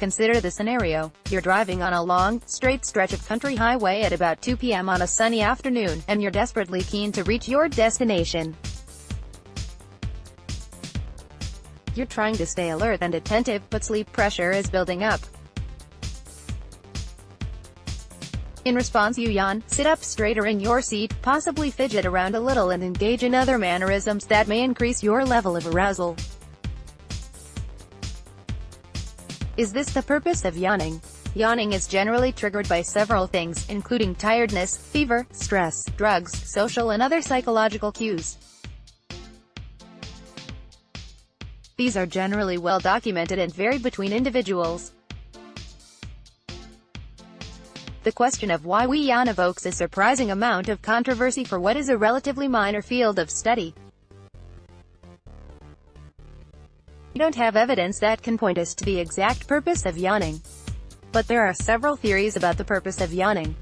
Consider the scenario. You're driving on a long, straight stretch of country highway at about 2 p.m. on a sunny afternoon, and you're desperately keen to reach your destination. You're trying to stay alert and attentive, but sleep pressure is building up. In response, you yawn, sit up straighter in your seat, possibly fidget around a little, and engage in other mannerisms that may increase your level of arousal. Is this the purpose of yawning? Yawning is generally triggered by several things, including tiredness, fever, stress, drugs, social and other psychological cues. These are generally well documented and vary between individuals. The question of why we yawn evokes a surprising amount of controversy for what is a relatively minor field of study. We don't have evidence that can point us to the exact purpose of yawning. But there are several theories about the purpose of yawning.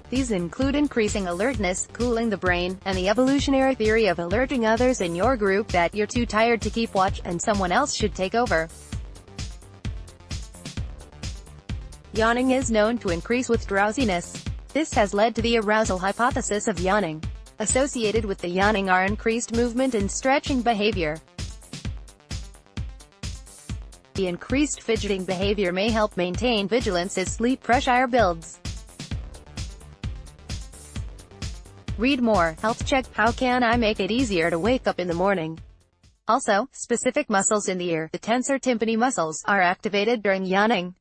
These include increasing alertness, cooling the brain, and the evolutionary theory of alerting others in your group that you're too tired to keep watch, and someone else should take over. Yawning is known to increase with drowsiness. This has led to the arousal hypothesis of yawning. Associated with the yawning are increased movement and stretching behavior. The increased fidgeting behavior may help maintain vigilance as sleep pressure builds. Read more. Health check. How can I make it easier to wake up in the morning? Also, specific muscles in the ear, the tensor tympani muscles, are activated during yawning.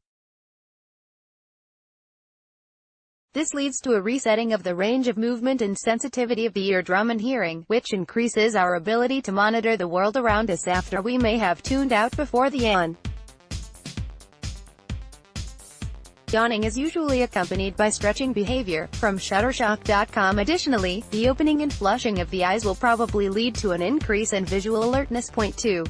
This leads to a resetting of the range of movement and sensitivity of the eardrum and hearing, which increases our ability to monitor the world around us after we may have tuned out before the yawn. Yawning is usually accompanied by stretching behavior, from Shutterstock.com. Additionally, the opening and flushing of the eyes will probably lead to an increase in visual alertness. Point 2.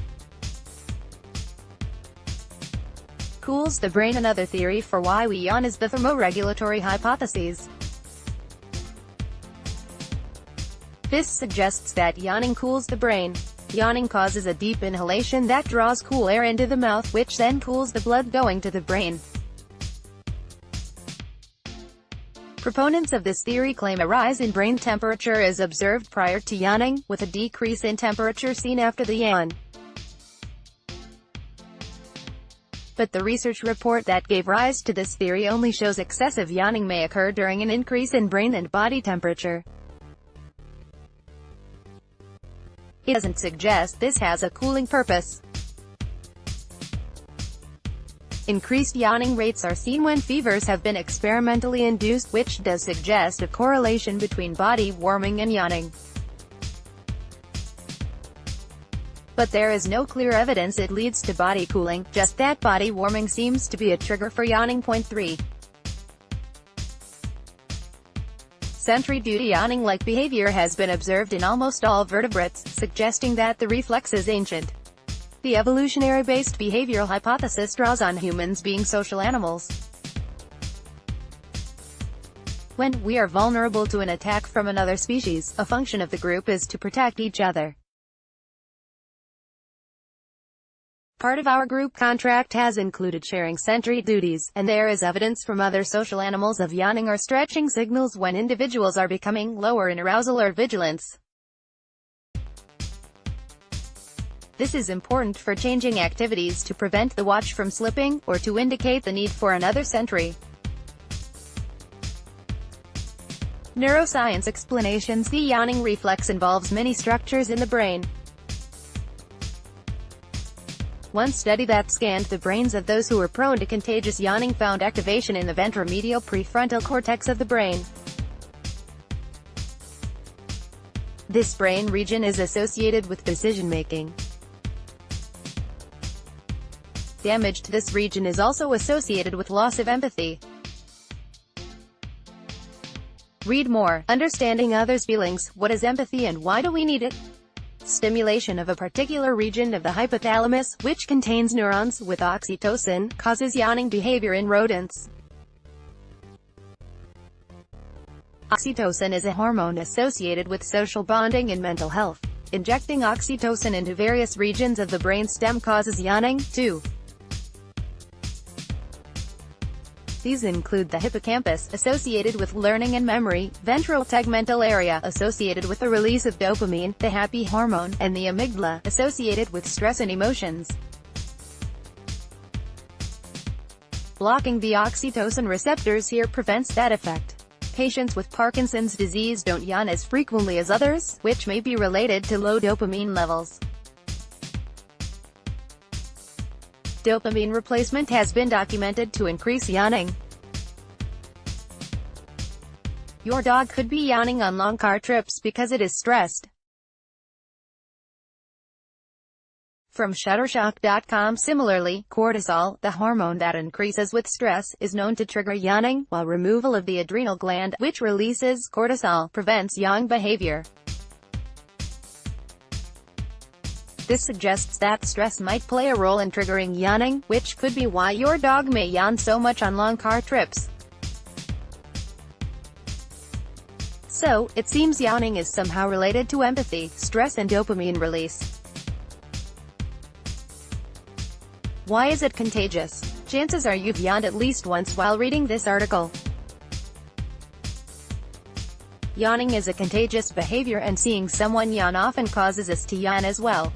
Cools the brain. Another theory for why we yawn is the thermoregulatory hypothesis. This suggests that yawning cools the brain. Yawning causes a deep inhalation that draws cool air into the mouth, which then cools the blood going to the brain. Proponents of this theory claim a rise in brain temperature is observed prior to yawning, with a decrease in temperature seen after the yawn. But the research report that gave rise to this theory only shows excessive yawning may occur during an increase in brain and body temperature. It doesn't suggest this has a cooling purpose. Increased yawning rates are seen when fevers have been experimentally induced, which does suggest a correlation between body warming and yawning. But there is no clear evidence it leads to body cooling, just that body warming seems to be a trigger for yawning. Point 3. Sentry-duty yawning-like behavior has been observed in almost all vertebrates, suggesting that the reflex is ancient. The evolutionary-based behavioral hypothesis draws on humans being social animals. When we are vulnerable to an attack from another species, a function of the group is to protect each other. Part of our group contract has included sharing sentry duties, and there is evidence from other social animals of yawning or stretching signals when individuals are becoming lower in arousal or vigilance. This is important for changing activities to prevent the watch from slipping, or to indicate the need for another sentry. Neuroscience explanations. The yawning reflex involves many structures in the brain. One study that scanned the brains of those who were prone to contagious yawning found activation in the ventromedial prefrontal cortex of the brain. This brain region is associated with decision-making. Damage to this region is also associated with loss of empathy. Read more. Understanding others' feelings. What is empathy and why do we need it? Stimulation of a particular region of the hypothalamus, which contains neurons with oxytocin, causes yawning behavior in rodents. Oxytocin is a hormone associated with social bonding and mental health. Injecting oxytocin into various regions of the brainstem causes yawning, too. These include the hippocampus, associated with learning and memory, ventral tegmental area, associated with the release of dopamine, the happy hormone, and the amygdala, associated with stress and emotions. Blocking the oxytocin receptors here prevents that effect. Patients with Parkinson's disease don't yawn as frequently as others, which may be related to low dopamine levels. Dopamine replacement has been documented to increase yawning. Your dog could be yawning on long car trips because it is stressed. From Shutterstock.com. Similarly, cortisol, the hormone that increases with stress, is known to trigger yawning, while removal of the adrenal gland, which releases cortisol, prevents yawning behavior. This suggests that stress might play a role in triggering yawning, which could be why your dog may yawn so much on long car trips. So, it seems yawning is somehow related to empathy, stress and dopamine release. Why is it contagious? Chances are you've yawned at least once while reading this article. Yawning is a contagious behavior, and seeing someone yawn often causes us to yawn as well.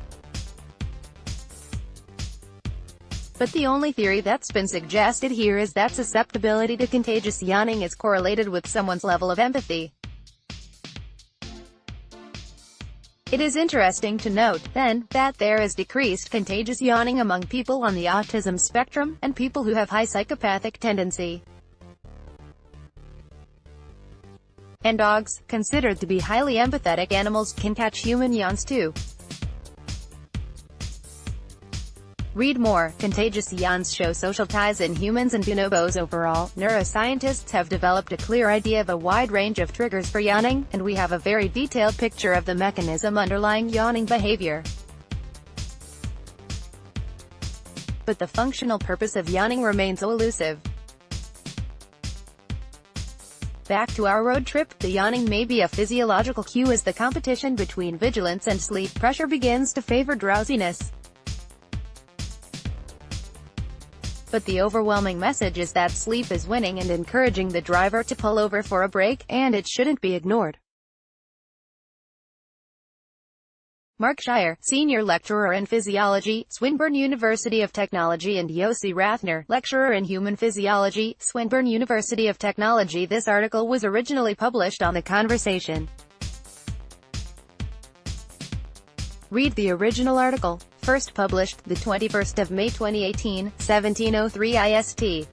But the only theory that's been suggested here is that susceptibility to contagious yawning is correlated with someone's level of empathy. It is interesting to note, then, that there is decreased contagious yawning among people on the autism spectrum, and people who have high psychopathic tendency. And dogs, considered to be highly empathetic animals, can catch human yawns too. Read more. Contagious yawns show social ties in humans and bonobos. Overall, neuroscientists have developed a clear idea of a wide range of triggers for yawning, and we have a very detailed picture of the mechanism underlying yawning behavior. But the functional purpose of yawning remains elusive. Back to our road trip, the yawning may be a physiological cue as the competition between vigilance and sleep pressure begins to favor drowsiness. But the overwhelming message is that sleep is winning and encouraging the driver to pull over for a break, and it shouldn't be ignored. Mark Shire, Senior Lecturer in Physiology, Swinburne University of Technology, and Yossi Rathner, Lecturer in Human Physiology, Swinburne University of Technology. This article was originally published on The Conversation. Read the original article. First published, the 21st of May 2018, 1703 IST.